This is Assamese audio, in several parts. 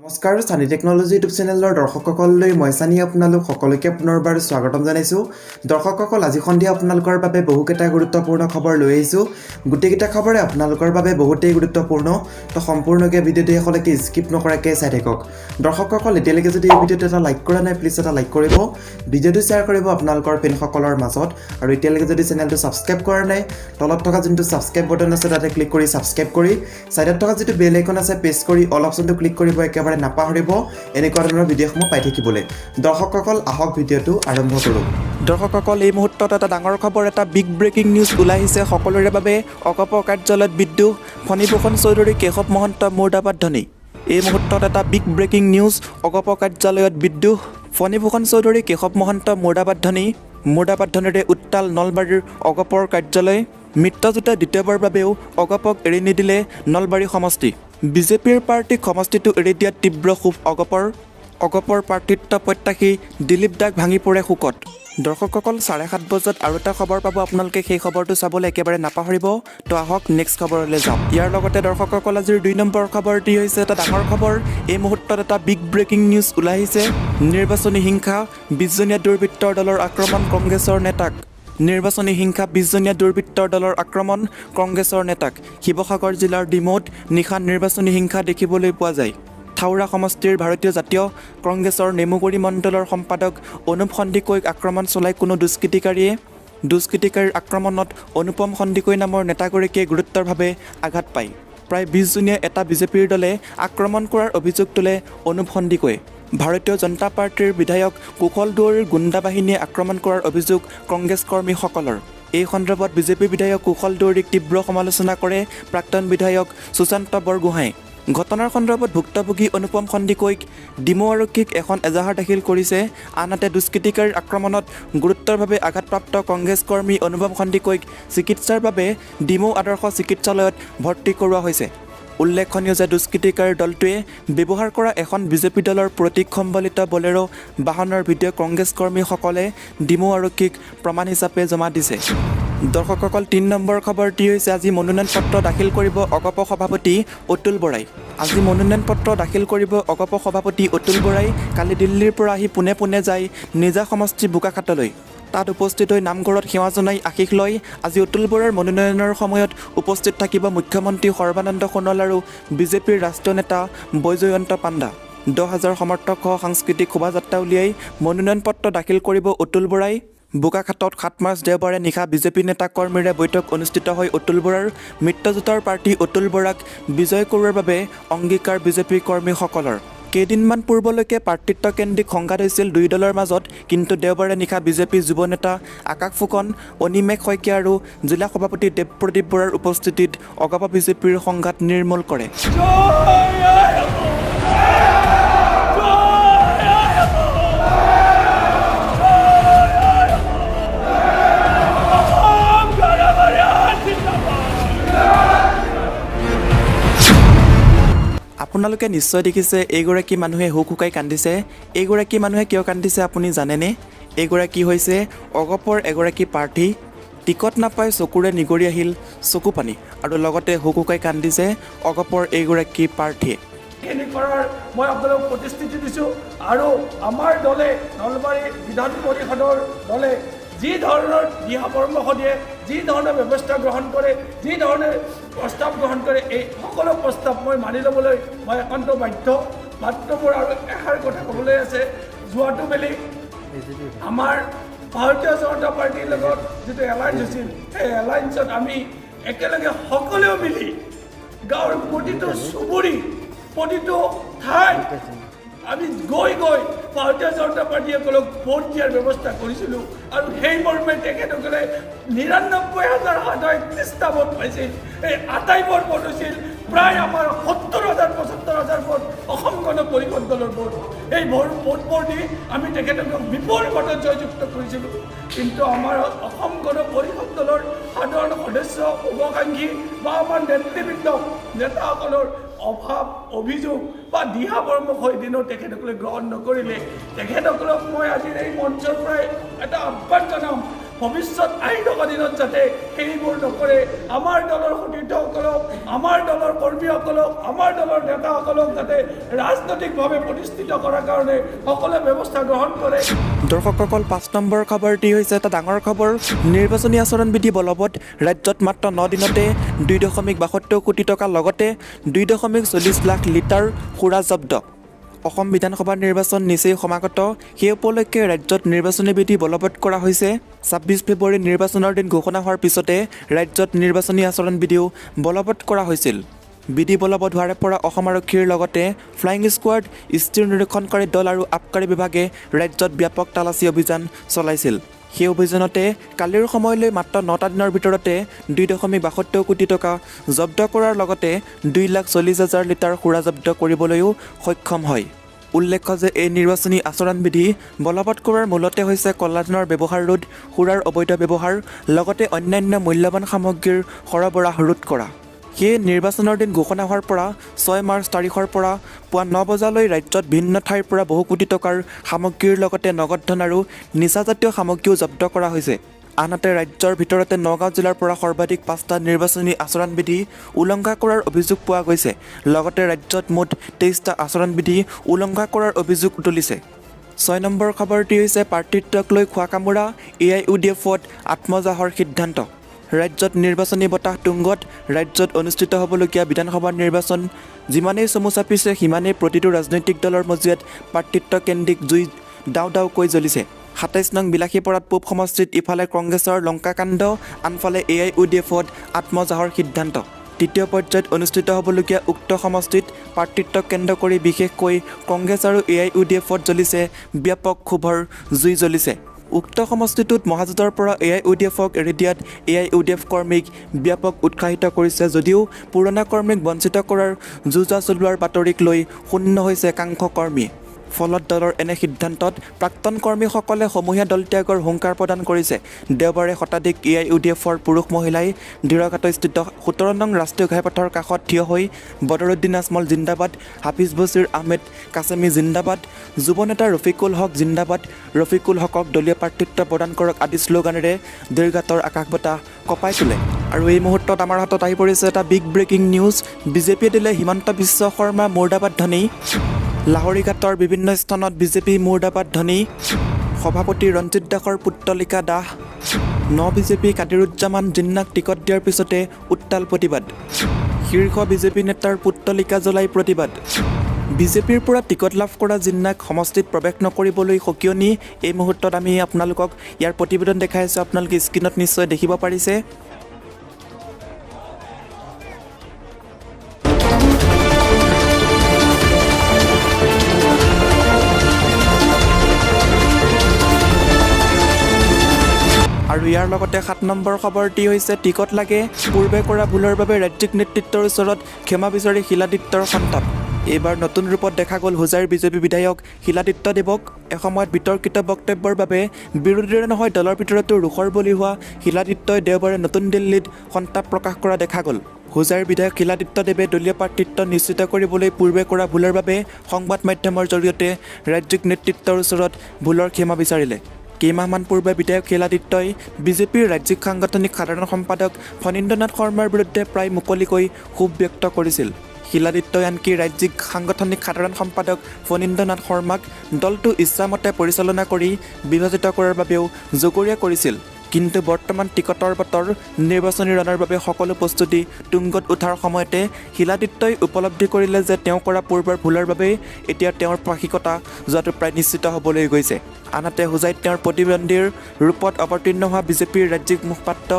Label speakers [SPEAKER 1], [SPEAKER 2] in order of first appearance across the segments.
[SPEAKER 1] নমস্কাৰ সানি টেকনলজি ইউটিউব চেনেলৰ দৰ্শকসকললৈ মই সানি আপোনালোক সকলোকে পুনৰবাৰ স্বাগতম জনাইছোঁ। দৰ্শকসকল আজি সন্ধিয়া আপোনালোকৰ বাবে বহুকেইটা গুৰুত্বপূৰ্ণ খবৰ লৈ আহিছোঁ। গোটেইকেইটা খবৰে আপোনালোকৰ বাবে বহুতেই গুৰুত্বপূৰ্ণ, তো সম্পূৰ্ণকৈ ভিডিঅ'টো শেষলৈকে স্কিপ নকৰাকৈ চাই থাকক। দৰ্শকসকল এতিয়ালৈকে যদি এই ভিডিঅ'টো এটা লাইক কৰা নাই প্লিজ এটা লাইক কৰিব, ভিডিঅ'টো শ্বেয়াৰ কৰিব আপোনালোকৰ ফ্ৰেণ্ডসকলৰ মাজত, আৰু এতিয়ালৈকে যদি চেনেলটো ছাবস্ক্ৰাইব কৰা নাই তলত থকা যোনটো ছাবস্ক্ৰাইব বটন আছে তাতে ক্লিক কৰি ছাবস্ক্ৰাইব কৰি ছাইডত থকা যিটো বেল আইকন আছে প্ৰেছ কৰি অল অপশ্যনটো ক্লিক কৰিব একেবাৰে নাপাহৰিব এনেকুৱা ধৰণৰ ভিডিঅ'সমূহ পাই থাকিবলৈ। দৰ্শকসকল আহক ভিডিঅ'টো আৰম্ভ কৰোঁ। দৰ্শকসকল এই মুহূৰ্তত এটা ডাঙৰ খবৰ, এটা বিগ ব্ৰেকিং নিউজ ওলাই আহিছে সকলোৰে বাবে। অগপ কাৰ্যালয়ত বিদ্ৰোহ, ফণীভূষণ চৌধুৰী, কেশৱ মহন্ত মুৰ্দাবাদ ধ্বনি। এই মুহূৰ্তত এটা বিগ ব্ৰেকিং নিউজ, অগপ কাৰ্যালয়ত বিদ্ৰোহ, ফণীভূষণ চৌধুৰী, কেশৱ মহন্ত মুৰ্দাবাদ ধ্বনি। মুৰ্দাবাদ ধ্বনিৰে উত্তাল নলবাৰীৰ অগপৰ কাৰ্যালয়। মিত্ৰজোঁটে দ্বিতীয়বাৰৰ বাবেও অগপক এৰি নিদিলে নলবাৰী সমষ্টি। বিজেপিৰ প্ৰাৰ্থীক সমষ্টিটো এৰি দিয়াত তীব্ৰ ক্ষোভ অগপৰ প্ৰাৰ্থিত্ব প্ৰত্যাশী দিলীপ দাস ভাঙি পৰে শোকত। দৰ্শকসকল 7:30 বজাত আৰু এটা খবৰ পাব, আপোনালোকে সেই খবৰটো চাবলৈ একেবাৰে নাপাহৰিব। তো আহক নেক্সট খবৰলৈ যাওঁ। ইয়াৰ লগতে দৰ্শকসকল আজিৰ 2 নম্বৰ খবৰটি হৈছে এটা ডাঙৰ খবৰ। এই মুহূৰ্তত এটা বিগ ব্ৰেকিং নিউজ ওলাই আহিছে। নিৰ্বাচনী হিংসা, 20জনীয়া দুৰ্বৃত্তৰ দলৰ আক্ৰমণ কংগ্ৰেছৰ নেতাক। নিৰ্বাচনী হিংসা, 20জনীয়া দুৰ্বৃত্তৰ দলৰ আক্ৰমণ কংগ্ৰেছৰ নেতাক। শিৱসাগৰ জিলাৰ ডিমৌত নিশা নিৰ্বাচনী হিংসা দেখিবলৈ পোৱা যায়। থাউৰা সমষ্টিৰ ভাৰতীয় জাতীয় কংগ্ৰেছৰ নেমুগুৰি মণ্ডলৰ সম্পাদক অনুপ সন্দিকৈক আক্ৰমণ চলাই কোনো দুষ্কৃতিকাৰীৰ আক্ৰমণত অনুপম সন্দিকৈ নামৰ নেতাগৰাকীয়ে গুৰুতৰভাৱে আঘাত পায়। প্ৰায় 20জনীয়া এটা বিজেপিৰ দলে আক্ৰমণ কৰাৰ অভিযোগ তোলে অনুপ সন্দিকৈয়ে। ভাৰতীয় জনতা পাৰ্টীৰ বিধায়ক কুশল দুৱৰীৰ গুণ্ডা বাহিনীয়ে আক্ৰমণ কৰাৰ অভিযোগ কংগ্ৰেছ কৰ্মীসকলৰ। এই সন্দৰ্ভত বিজেপি বিধায়ক কুশল দুৱৰীক তীব্ৰ সমালোচনা কৰে প্ৰাক্তন বিধায়ক সুশান্ত বৰগোহাঁই। ঘটনাৰ সন্দৰ্ভত ভুক্তভোগী অনুপম সন্দিকৈক ডিমৌ আৰক্ষীক এখন এজাহাৰ দাখিল কৰিছে। আনহাতে দুষ্কৃতিকাৰীৰ আক্ৰমণত গুৰুতৰভাৱে আঘাতপ্ৰাপ্ত কংগ্ৰেছ কৰ্মী অনুপম সন্দিকৈক চিকিৎসাৰ বাবে ডিমৌ আদৰ্শ চিকিৎসালয়ত ভৰ্তি কৰোৱা হৈছে। উল্লেখনীয় যে দুষ্কৃতিকাৰীৰ দলটোৱে ব্যৱহাৰ কৰা এখন বিজেপি দলৰ প্ৰতীক সম্বলিত বলেৰো বাহনৰ ভিডিঅ' কংগ্ৰেছ কৰ্মীসকলে ডিমৌ আৰক্ষীক প্ৰমাণ হিচাপে জমা দিছে। দৰ্শকসকল 3 নম্বৰ খবৰটি হৈছে আজি মনোনয়ন পত্ৰ দাখিল কৰিব অগপ সভাপতি অতুল বৰাই। আজি মনোনয়ন পত্ৰ দাখিল কৰিব অগপ সভাপতি অতুল বৰাই। কালি দিল্লীৰ পৰা আহি পোনে পোনে যায় নিজা সমষ্টি বোকাখাতলৈ। তাত উপস্থিত হৈ নামঘৰত সেৱা জনাই আশীষ লয়। আজি অতুল বৰাৰ মনোনয়নৰ সময়ত উপস্থিত থাকিব মুখ্যমন্ত্ৰী সৰ্বানন্দ সোণোৱাল আৰু বিজেপিৰ ৰাষ্ট্ৰীয় নেতা বৈজয়ন্ত পাণ্ডা। 10,000 সমৰ্থকসহ সাংস্কৃতিক শোভাযাত্ৰা উলিয়াই মনোনয়ন পত্ৰ দাখিল কৰিব অতুল বৰাই। বোকাখাতত 7 মাৰ্চ দেওবাৰে নিশা বিজেপি নেতা কৰ্মীৰে বৈঠক অনুষ্ঠিত হয় অতুল বৰাৰ। মিত্ৰজোঁটৰ প্ৰাৰ্থী অতুল বৰাক বিজয় কৰোৱাৰ বাবে অংগীকাৰ বিজেপি কৰ্মীসকলৰ। কেইদিনমান পূৰ্বলৈকে প্ৰাৰ্থিত্বকেন্দ্ৰিক সংঘাত হৈছিল দুই দলৰ মাজত, কিন্তু দেওবাৰে নিশা বিজেপি যুৱ নেতা আকাশ ফুকন, অনিমেষ শইকীয়া আৰু জিলা সভাপতি দেৱপ্ৰদীপ বৰাৰ উপস্থিতিত অগপ বিজেপিৰ সংঘাত নিৰ্মূল কৰে। আপোনালোকে নিশ্চয় দেখিছে এইগৰাকী মানুহে হুক হুকাই কান্দিছে। এইগৰাকী মানুহে কিয় কান্দিছে আপুনি জানেনে? এইগৰাকী হৈছে অগপৰ এগৰাকী প্ৰাৰ্থী। টিকট নাপাই চকুৰে নিগৰি আহিল চকু পানী, আৰু লগতে হুক হুকাই কান্দিছে অগপৰ এইগৰাকী প্ৰাৰ্থীয়ে।
[SPEAKER 2] মই আপোনালোকক প্ৰতিশ্ৰুতি দিছোঁ, আৰু আমাৰ দলে নলবাৰী বিধান পৰিষদৰ দলে যি ধৰণৰ দিহা পৰামৰ্শ দিয়ে, যি ধৰণৰ ব্যৱস্থা গ্ৰহণ কৰে, যি ধৰণে প্ৰস্তাৱ গ্ৰহণ কৰে, এই সকলো প্ৰস্তাৱ মই মানি ল'বলৈ মই একান্ত বাধ্য। মাত্ৰ মোৰ আৰু এষাৰ কথা ক'বলৈ আছে। যোৱাটো বেলি আমাৰ ভাৰতীয় জনতা পাৰ্টীৰ লগত যিটো এলায়েন্স হৈছিল, সেই এলায়েন্সত আমি একেলগে সকলোৱে মিলি গাঁৱৰ প্ৰতিটো চুবুৰী, প্ৰতিটো ঠাই আমি গৈ ভাৰতীয় জনতা পাৰ্টীসকলক ভোট দিয়াৰ ব্যৱস্থা কৰিছিলোঁ, আৰু সেই মৰ্মে তেখেতসকলে 99,731টা ভোট পাইছিল। এই আটাইবোৰ ভোট হৈছিল প্ৰায় আমাৰ 70,000-75,000 ভোট অসম গণ পৰিষদ দলৰ ভোট। এই ভোটবোৰ দি আমি তেখেতসকলক বিপুল ভোটত জয়যুক্ত কৰিছিলোঁ। কিন্তু আমাৰ অসম গণ পৰিষদ দলৰ সাধাৰণ সদস্য, শুভাকাংক্ষী বা আমাৰ নেতৃবৃন্দ নেতাসকলৰ অভাৱ, অভিযোগ বা দিহা পৰামৰ্শ এদিনো তেখেতসকলে গ্ৰহণ নকৰিলে। তেখেতসকলক মই আজিৰ এই মঞ্চৰ পৰাই এটা আহ্বান জনাম, ভৱিষ্যত আহি থকা দিনত যাতে সেইবোৰ নকৰে। আমাৰ দলৰ সতীৰ্থসকলক, আমাৰ দলৰ কৰ্মীসকলক, আমাৰ দলৰ নেতাসকলক যাতে ৰাজনৈতিকভাৱে প্ৰতিষ্ঠিত কৰাৰ কাৰণে সকলোৱে ব্যৱস্থা গ্ৰহণ কৰে।
[SPEAKER 1] দৰ্শকসকল ৫ নম্বৰ খবৰটি হৈছে এটা ডাঙৰ খবৰ। নিৰ্বাচনী আচৰণবিধি বলবৎ। ৰাজ্যত মাত্ৰ ৯ দিনতে ২.৭২ কোটি টকা লগতে ২.৪০ লাখ লিটাৰ সুৰা জব্দ। অসম বিধানসভা নিৰ্বাচন নিচেই সমাগত। সেই উপলক্ষে ৰাজ্যত নিৰ্বাচনী বিধি বলবৎ কৰা হৈছে। ২৬ ফেব্ৰুৱাৰী নিৰ্বাচনৰ দিন ঘোষণা হোৱাৰ পিছতে ৰাজ্যত নিৰ্বাচনী আচৰণবিধিও বলবৎ কৰা হৈছিল। বিধি বলবৎ হোৱাৰে পৰা অসম আৰক্ষীৰ লগতে ফ্লাইং স্কোৱাড, স্থিৰ নিৰীক্ষণকাৰী দল আৰু আবকাৰী বিভাগে ৰাজ্যত ব্যাপক তালাচী অভিযান চলাইছিল। সেই অভিযানতে কালিৰ সময়লৈ মাত্ৰ ৯টা দিনৰ ভিতৰতে ২.৭২ কোটি টকা জব্দ কৰাৰ লগতে ২,৪০,০০০ লিটাৰ সুৰা জব্দ কৰিবলৈও সক্ষম হয়। উল্লেখ্য যে এই নিৰ্বাচনী আচৰণবিধি বলবৎ কৰাৰ মূলতে হৈছে কলাধনৰ ব্যৱহাৰ ৰোধ, সুৰাৰ অবৈধ ব্যৱহাৰ, লগতে অন্যান্য মূল্যৱান সামগ্ৰীৰ সৰবৰাহ ৰোধ কৰা। সেয়ে নিৰ্বাচনৰ দিন ঘোষণা হোৱাৰ পৰা ৬ মাৰ্চ তাৰিখৰ পৰা পুৱা ৯ বজালৈ ৰাজ্যত ভিন্ন ঠাইৰ পৰা বহু কোটি টকাৰ সামগ্ৰীৰ লগতে নগদ ধন আৰু নিচাজাতীয় সামগ্ৰীও জব্দ কৰা হৈছে। আনহাতে ৰাজ্যৰ ভিতৰতে নগাঁও জিলাৰ পৰা সৰ্বাধিক ৫টা নিৰ্বাচনী আচৰণবিধি উলংঘা কৰাৰ অভিযোগ পোৱা গৈছে। লগতে ৰাজ্যত মুঠ ২৩টা আচৰণবিধি উলংঘা কৰাৰ অভিযোগ তুলিছে। ৬ নম্বৰ খবৰটি হৈছে প্ৰাৰ্থিত্বক লৈ খোৱা কামোৰা, AIUDFত আত্মজাহৰ সিদ্ধান্ত। ৰাজ্যত নিৰ্বাচনী বতাহ তুংগত। ৰাজ্যত অনুষ্ঠিত হ'বলগীয়া বিধানসভা নিৰ্বাচন যিমানেই চমু চাপিছে সিমানেই প্ৰতিটো ৰাজনৈতিক দলৰ মজিয়াত প্ৰাৰ্থিত্বকেন্দ্ৰিক জুই দাও দাওকৈ জ্বলিছে। ২৭ নং বিলাসীপাৰাত পূব সমষ্টিত ইফালে কংগ্ৰেছৰ লংকাকাণ্ড, আনফালে AIUDFত আত্মজাহৰ সিদ্ধান্ত। তৃতীয় পৰ্যায়ত অনুষ্ঠিত হ'বলগীয়া উক্ত সমষ্টিত প্ৰাৰ্থিত্ব কেন্দ্ৰ কৰি বিশেষকৈ কংগ্ৰেছ আৰু AIUDFত জ্বলিছে ব্যাপক ক্ষোভৰ জুই জ্বলিছে। উক্ত সমষ্টিটোত মহাজোঁটৰ পৰা AIUDFক এৰি দিয়াত AIUDF কৰ্মীক ব্যাপক উৎসাহিত কৰিছে যদিও পুৰণা কৰ্মীক বঞ্চিত কৰাৰ যুঁজা চলোৱাৰ বাতৰিক লৈ শূন্য হৈছে একাংশ কৰ্মী। ফলত দলৰ এনে সিদ্ধান্তত প্ৰাক্তন কৰ্মীসকলে সমূহীয়া দলত্যাগৰ হুংকাৰ প্ৰদান কৰিছে। দেওবাৰে শতাধিক AIUDFৰ পুৰুষ মহিলাই ধিৰঘাটস্থিত ১৭ নং ৰাষ্ট্ৰীয় ঘাইপথৰ কাষত থিয় হৈ বদৰুদ্দিন আজমল জিন্দাবাদ, হাফিজ বছিৰ আহমেদ কাছেমী জিন্দাবাদ, যুৱ নেতা ৰফিকুল হক জিন্দাবাদ, ৰফিকুল হকক দলীয় প্ৰাৰ্থিত্ব প্ৰদান কৰক আদি শ্লোগানেৰে ধিৰঘাটৰ আকাশ বতাহ কঁপাই তোলে। আৰু এই মুহূৰ্তত আমাৰ হাতত আহি পৰিছে এটা বিগ ব্ৰেকিং নিউজ। বিজেপিয়ে দিলে হিমন্ত বিশ্ব শৰ্মা মুৰ্দাবাদ ধ্বনি। লাহৰীঘাটৰ বিভিন্ন স্থানত বিজেপি মুৰ্দাবাদ ধ্বনি। সভাপতি ৰঞ্জিত দাসৰ পুত্তলিকা দাহ। বিজেপি কাদিৰুজ্জামান জিন্নাক টিকট দিয়াৰ পিছতে উত্তাল প্ৰতিবাদ। শীৰ্ষ বিজেপি নেতাৰ পুত্তলিকা জ্বলাই প্ৰতিবাদ। বিজেপিৰ পৰা টিকট লাভ কৰা জিন্নাক সমষ্টিত প্ৰৱেশ নকৰিবলৈ সকিয়নি। এই মুহূৰ্তত আমি আপোনালোকক ইয়াৰ প্ৰতিবেদন দেখাই আছোঁ, আপোনালোকে স্ক্ৰীণত নিশ্চয় দেখিব পাৰিছে। আৰু ইয়াৰ লগতে ৭ নম্বৰ খবৰটি হৈছে টিকট লাগে। পূৰ্বে কৰা ভুলৰ বাবে ৰাজ্যিক নেতৃত্বৰ ওচৰত ক্ষমা বিচাৰি শিলাদিত্যৰ সন্তাপ। এইবাৰ নতুন ৰূপত দেখা গ'ল হোজাইৰ বিজেপি বিধায়ক শিলাদিত্য দেৱক। এসময়ত বিতৰ্কিত বক্তব্যৰ বাবে বিৰোধীৰে নহয় দলৰ ভিতৰতো ৰোষৰ বলি হোৱা শিলাদিত্যই দেওবাৰে নতুন দিল্লীত সন্তাপ প্ৰকাশ কৰা দেখা গ'ল। হোজাইৰ বিধায়ক শিলাদিত্য দেৱে দলীয় প্ৰাৰ্থিত্ব নিশ্চিত কৰিবলৈ পূৰ্বে কৰা ভুলৰ বাবে সংবাদ মাধ্যমৰ জৰিয়তে ৰাজ্যিক নেতৃত্বৰ ওচৰত ভুলৰ ক্ষমা বিচাৰিলে। কেইমাহমান পূৰ্বে বিধায়ক শিলাদিত্যই বিজেপিৰ ৰাজ্যিক সাংগঠনিক সাধাৰণ সম্পাদক ফণীন্দ্ৰনাথ শৰ্মাৰ বিৰুদ্ধে প্ৰায় মুকলিকৈ ক্ষোভ ব্যক্ত কৰিছিল। শিলাদিত্যই আনকি ৰাজ্যিক সাংগঠনিক সাধাৰণ সম্পাদক ফণীন্দ্ৰনাথ শৰ্মাক দলটো ইচ্ছামতে পৰিচালনা কৰি বিভাজিত কৰাৰ বাবেও জগৰীয়া কৰিছিল। কিন্তু বৰ্তমান টিকটৰ বতৰ, নিৰ্বাচনী ৰণৰ বাবে সকলো প্ৰস্তুতি তুংগত উঠাৰ সময়তে শিলাদিত্যই উপলব্ধি কৰিলে যে তেওঁ কৰা পূৰ্বৰ ভুলৰ বাবেই এতিয়া তেওঁৰ পাশিকতা যোৱাটো প্ৰায় নিশ্চিত হ'বলৈ গৈছে। আনহাতে হোজাইত তেওঁৰ প্ৰতিদ্বন্দ্বীৰ ৰূপত অৱতীৰ্ণ হোৱা বিজেপিৰ ৰাজ্যিক মুখপাত্ৰ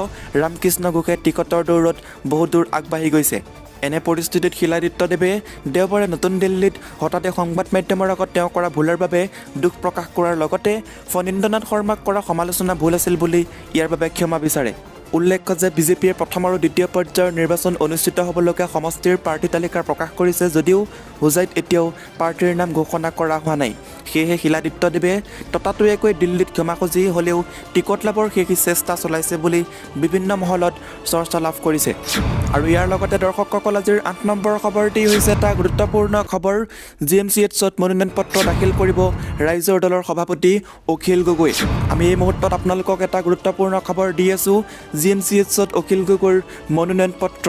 [SPEAKER 1] ৰামকৃষ্ণ ঘোষে টিকটৰ দৌৰত বহুদূৰ আগবাঢ়ি গৈছে। এনে পৰিস্থিতিত শিলাদিত্যদেৱে দেওবাৰে নতুন দিল্লীত হঠাতে সংবাদ মাধ্যমৰ আগত তেওঁ কৰা ভুলৰ বাবে দুখ প্ৰকাশ কৰাৰ লগতে ফণীন্দ্ৰনাথ শৰ্মাক কৰা সমালোচনা ভুল আছিল বুলি ইয়াৰ বাবে ক্ষমা বিচাৰে। উল্লেখ্য যে বিজেপিয়ে প্ৰথম আৰু দ্বিতীয় পৰ্যায়ৰ নিৰ্বাচন অনুষ্ঠিত হ'বলগীয়া সমষ্টিৰ প্ৰাৰ্থী তালিকা প্ৰকাশ কৰিছে যদিও হোজাইত এতিয়াও প্ৰাৰ্থীৰ নাম ঘোষণা কৰা হোৱা নাই। সেয়েহে শিলাদিত্যদেৱে ততাতৈয়াকৈ দিল্লীত ক্ষমা খুজি হ'লেও টিকট লাভৰ শেষ চেষ্টা চলাইছে বুলি বিভিন্ন মহলত চৰ্চা লাভ কৰিছে। আৰু ইয়াৰ লগতে দৰ্শকসকল আজিৰ ৮ নম্বৰ খবৰটি হৈছে এটা গুৰুত্বপূৰ্ণ খবৰ। GMCHত মনোনয়ন পত্ৰ দাখিল কৰিব ৰাইজৰ দলৰ সভাপতি অখিল গগৈ। আমি এই মুহূৰ্তত আপোনালোকক এটা গুৰুত্বপূৰ্ণ খবৰ দি আছোঁ। GMCHত অখিল গগৈৰ মনোনয়ন পত্ৰ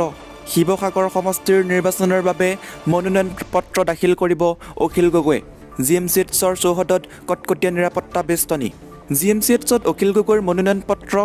[SPEAKER 1] শিৱসাগৰ সমষ্টিৰ নিৰ্বাচনৰ বাবে মনোনয়ন পত্ৰ দাখিল কৰিব অখিল গগৈ। GMCHৰ চৌহদত কটকটীয়া নিৰাপত্তা বেষ্টনী। GMCHত অখিল গগৈৰ মনোনয়ন পত্ৰ।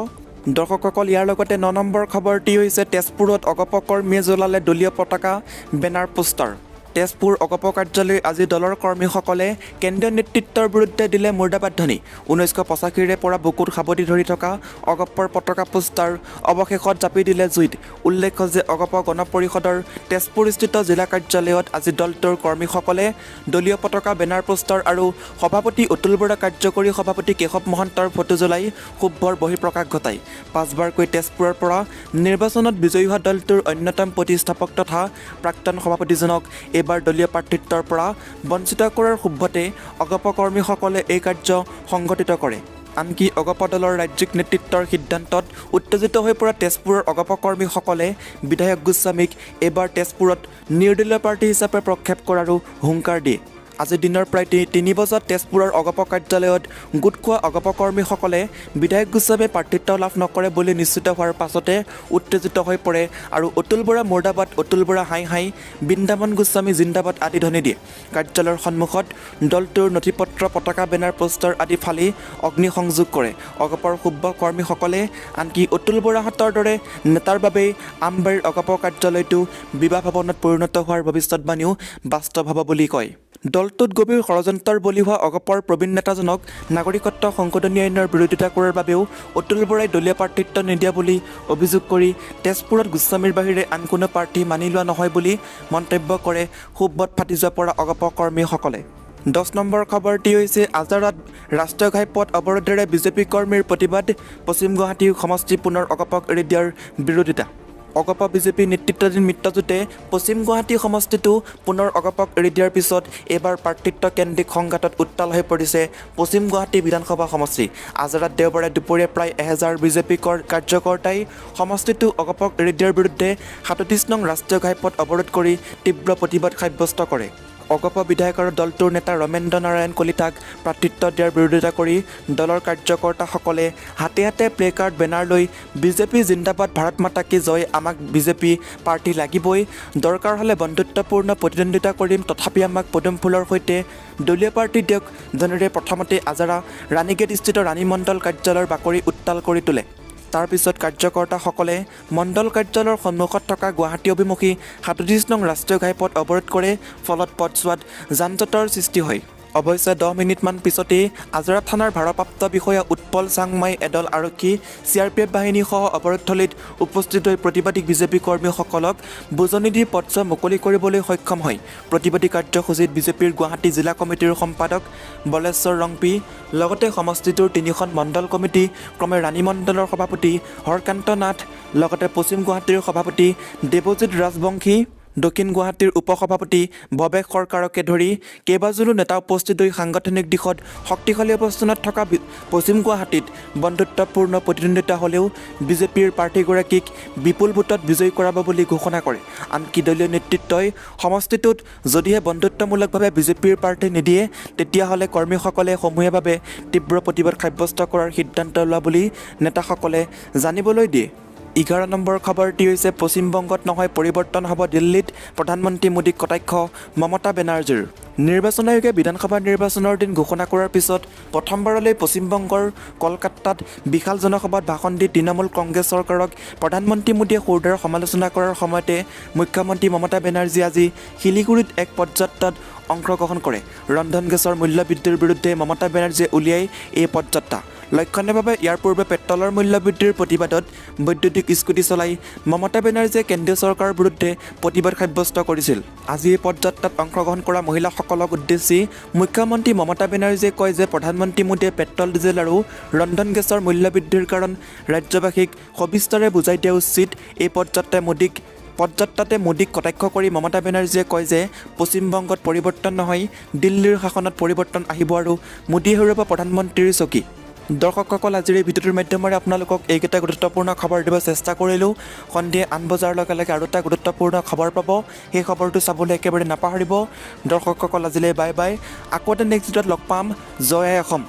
[SPEAKER 1] দৰ্শকসকল ইয়াৰ লগতে ৯ নম্বৰ খবৰটি হৈছে তেজপুৰত অগপ কৰ্মীয়ে জ্বলালে দলীয় পতাকা বেনাৰ পোষ্টাৰ। তেজপুৰ অগপ কাৰ্যালয় আজি দলৰ কৰ্মীসকলে কেন্দ্ৰীয় নেতৃত্বৰ বিৰুদ্ধে দিলে মুৰ্দাবাদ ধ্বনি। 1985ৰে পৰা বুকুত সাৱটি ধৰি থকা অগপৰ পতাকা পোষ্টাৰ অৱশেষত জাপি দিলে জুইত। উল্লেখ্য যে অগপ গণ পৰিষদৰ তেজপুৰস্থিত জিলা কাৰ্যালয়ত আজি দলটোৰ কৰ্মীসকলে দলীয় পতাকা বেনাৰ পোষ্টাৰ আৰু সভাপতি অতুল বৰা কাৰ্যকৰী সভাপতি কেশৱ মহন্তৰ ফটো জ্বলাই ক্ষোভৰ বহিঃপ্ৰকাশ ঘটায়। 5বাৰকৈ তেজপুৰৰ পৰা নিৰ্বাচনত বিজয়ী হোৱা দলটোৰ অন্যতম প্ৰতিষ্ঠাপক তথা প্ৰাক্তন সভাপতিজনক এইবাৰ দলীয় প্ৰাৰ্থিত্বৰ পৰা বঞ্চিত কৰাৰ ক্ষোভতে অগপ কৰ্মীসকলে এই কাৰ্য সংঘটিত কৰে। আনকি অগপ দলৰ ৰাজ্যিক নেতৃত্বৰ সিদ্ধান্তত উত্তেজিত হৈ পৰা তেজপুৰৰ অগপ কৰ্মীসকলে বিধায়ক গোস্বামীক এইবাৰ তেজপুৰত নিৰ্দলীয় প্ৰাৰ্থী হিচাপে প্ৰক্ষেপ কৰাৰো হুংকাৰ দিয়ে। আজি দিনৰ প্ৰায় 3 বজাত তেজপুৰৰ অগপ কাৰ্যালয়ত গোট খোৱা অগপ কৰ্মীসকলে বিধায়ক গোস্বামীয়ে প্ৰাৰ্থিত্ব লাভ নকৰে বুলি নিশ্চিত হোৱাৰ পাছতে উত্তেজিত হৈ পৰে আৰু অতুল বৰা মুৰ্দাবাদ, অতুল বৰা হাই হাই, বৃন্দাবন গোস্বামী জিন্দাবাদ আদি ধ্বনি দিয়ে। কাৰ্যালয়ৰ সন্মুখত দলটোৰ নথিপত্ৰ, পতাকা, বেনাৰ, পোষ্টাৰ আদি ফালি অগ্নিসংযোগ কৰে অগপৰ সূব্য কৰ্মীসকলে। আনকি অতুল বৰাহঁতৰ দৰে নেতাৰ বাবেই আমবাৰীৰ অগপ কাৰ্যালয়টো বিবাহ ভৱনত পৰিণত হোৱাৰ ভৱিষ্যতবাণীও বাস্তৱ হ'ব বুলি কয়। দলটোত গভীৰ ষড়যন্ত্ৰৰ বলি হোৱা অগপৰ প্ৰবীণ নেতাজনক নাগৰিকত্ব সংশোধনী আইনৰ বিৰোধিতা কৰাৰ বাবেও অতুল বৰাই দলীয় প্ৰাৰ্থিত্ব নিদিয়া বুলি অভিযোগ কৰি তেজপুৰত গোস্বামীৰ বাহিৰে আন কোনো প্ৰাৰ্থী মানি লোৱা নহয় বুলি মন্তব্য কৰে ক্ষোভত ফাটি যোৱা পৰা অগপ কৰ্মীসকলে। 10 নম্বৰ খবৰটি হৈছে আজাৰাত ৰাষ্ট্ৰীয় ঘাইপথ অৱৰোধেৰে বিজেপি কৰ্মীৰ প্ৰতিবাদ। পশ্চিম গুৱাহাটী সমষ্টি পুনৰ অগপক এৰি দিয়াৰ বিৰোধিতা। অগপ বিজেপি নেতৃত্বাধীন মিত্ৰজোঁটে পশ্চিম গুৱাহাটী সমষ্টিটো পুনৰ অগপক এৰি দিয়াৰ পিছত এইবাৰ প্ৰাৰ্থিত্ব কেন্দ্ৰিক সংঘাতত উত্তাল হৈ পৰিছে পশ্চিম গুৱাহাটী বিধানসভা সমষ্টি। আজাৰাত দেওবাৰে দুপৰীয়া প্ৰায় 1000 বিজেপি কাৰ্যকৰ্তাই সমষ্টিটো অগপক এৰি দিয়াৰ বিৰুদ্ধে 37 নং ৰাষ্ট্ৰীয় ঘাইপথ অৱৰোধ কৰি তীব্ৰ প্ৰতিবাদ সাব্যস্ত কৰে। অগপ বিধায়ক আৰু দলটোৰ নেতা ৰমেন্দ্ৰ নাৰায়ণ কলিতাক প্ৰাৰ্থিত্ব দিয়াৰ বিৰোধিতা কৰি দলৰ কাৰ্যকৰ্তাসকলে হাতে হাতে প্লে কাৰ্ড, বেনাৰ লৈ বিজেপি জিন্দাবাদ, ভাৰত মাতা কি জয়, আমাক বিজেপি প্ৰাৰ্থী লাগিবই, দৰকাৰ হ'লে বন্ধুত্বপূৰ্ণ প্ৰতিদ্বন্দ্বিতা কৰিম, তথাপি আমাক পদুম ফুলৰ সৈতে দলীয় প্ৰাৰ্থী দিয়ক, যেনেদৰে প্ৰথমতে আজাৰা ৰাণীগেট স্থিত ৰাণী মণ্ডল কাৰ্যালয়ৰ বাকৰি উত্তাল কৰি তোলে। তাৰ পিছত কাৰ্যকৰ্তাসকলে মণ্ডল কাৰ্যালয়ৰ সন্মুখত থকা গুৱাহাটী অভিমুখী 37 নং ৰাষ্ট্ৰীয় ঘাইপথ অৱৰোধ কৰে। ফলত পথছোৱাত যান-জঁটৰ সৃষ্টি হয়। অৱশ্যে 10 মিনিটমান পিছতেই আজাৰা থানাৰ ভাৰপ্ৰাপ্ত বিষয়া উৎপল চাংমাই এদল আৰক্ষী, CRPF বাহিনীসহ অৱৰোধস্থলীত উপস্থিত হৈ প্ৰতিবাদী বিজেপি কৰ্মীসকলক বুজনি দি পথছোৱা মুকলি কৰিবলৈ সক্ষম হয়। প্ৰতিবাদী কাৰ্যসূচীত বিজেপিৰ গুৱাহাটী জিলা কমিটিৰ সম্পাদক বলেশ্বৰ ৰংপি, লগতে সমষ্টিটোৰ 3খন মণ্ডল কমিটি, ক্ৰমে ৰাণী মণ্ডলৰ সভাপতি হৰকান্ত নাথ, লগতে পশ্চিম গুৱাহাটীৰ সভাপতি দেৱজিৎ ৰাজবংশী, দক্ষিণ গুৱাহাটীৰ উপসভাপতি ভৱেশ সৰকাৰকে ধৰি কেইবাজনো নেতা উপস্থিত হৈ সাংগঠনিক দিশত শক্তিশালী অৱস্থানত থকা পশ্চিম গুৱাহাটীত বন্ধুত্বপূৰ্ণ প্ৰতিদ্বন্দ্বিতা হ'লেও বিজেপিৰ প্ৰাৰ্থীগৰাকীক বিপুল ভোটত বিজয়ী কৰাব বুলি ঘোষণা কৰে। আনকি দলীয় নেতৃত্বই সমষ্টিটোত যদিহে বন্ধুত্বমূলকভাৱে বিজেপিৰ প্ৰাৰ্থী নিদিয়ে তেতিয়াহ'লে কৰ্মীসকলে সমূহীয়াভাৱে তীব্ৰ প্ৰতিবাদ সাব্যস্ত কৰাৰ সিদ্ধান্ত লোৱা বুলি নেতাসকলে জানিবলৈ দিয়ে। 11 নম্বৰ খবৰটি হৈছে পশ্চিমবংগত নহয় পৰিৱৰ্তন হ'ব দিল্লীত, প্ৰধানমন্ত্ৰী মোদীক কটাক্ষ মমতা বেনাৰ্জীৰ। নিৰ্বাচন আয়োগে বিধানসভা নিৰ্বাচনৰ দিন ঘোষণা কৰাৰ পিছত প্ৰথমবাৰলৈ পশ্চিমবংগৰ কলকাতাত বিশাল জনসভাত ভাষণ দি তৃণমূল কংগ্ৰেছ চৰকাৰক প্ৰধানমন্ত্ৰী মোদীয়ে সুৰদাৰ সমালোচনা কৰাৰ সময়তে মুখ্যমন্ত্ৰী মমতা বেনাৰ্জী আজি শিলিগুৰিত এক পদযাত্ৰাত অংশগ্ৰহণ কৰে। ৰন্ধন গেছৰ মূল্য বৃদ্ধিৰ বিৰুদ্ধে মমতা বেনাৰ্জীয়ে উলিয়াই এই পদযাত্ৰা। লক্ষণীয়ভাৱে ইয়াৰ পূৰ্বে পেট্ৰলৰ মূল্য বৃদ্ধিৰ প্ৰতিবাদত বৈদ্যুতিক স্কুটি চলাই মমতা বেনাৰ্জীয়ে কেন্দ্ৰীয় চৰকাৰৰ বিৰুদ্ধে প্ৰতিবাদ সাব্যস্ত কৰিছিল। আজি এই পদযাত্ৰাত অংশগ্ৰহণ কৰা মহিলাসকলক উদ্দেশ্যি মুখ্যমন্ত্ৰী মমতা বেনাৰ্জীয়ে কয় যে প্ৰধানমন্ত্ৰী মোদীয়ে পেট্ৰল ডিজেল আৰু ৰন্ধন গেছৰ মূল্য বৃদ্ধিৰ কাৰণ ৰাজ্যবাসীক সবিস্তাৰে বুজাই দিয়া উচিত। এই পদযাত্ৰাতে মোদীক কটাক্ষ কৰি মমতা বেনাৰ্জীয়ে কয় যে পশ্চিমবংগত পৰিৱৰ্তন নহয়, দিল্লীৰ শাসনত পৰিৱৰ্তন আহিব আৰু মোদীয়ে হেৰুৱাব প্ৰধানমন্ত্ৰীৰ চকী। দৰ্শকসকল, আজিৰ এই ভিডিঅ'টোৰ মাধ্যমেৰে আপোনালোকক এইকেইটা গুৰুত্বপূৰ্ণ খবৰ দিব চেষ্টা কৰিলোঁ। সন্ধিয়া 8 বজাৰ লগে লগে আৰু এটা গুৰুত্বপূৰ্ণ খবৰ পাব, সেই খবৰটো চাবলৈ একেবাৰে নাপাহৰিব। দৰ্শকসকল, আজিলৈ বাই বাই। আকৌ এটা নেক্সট ভিডিঅ'ত লগ পাম। জয় আই অসম।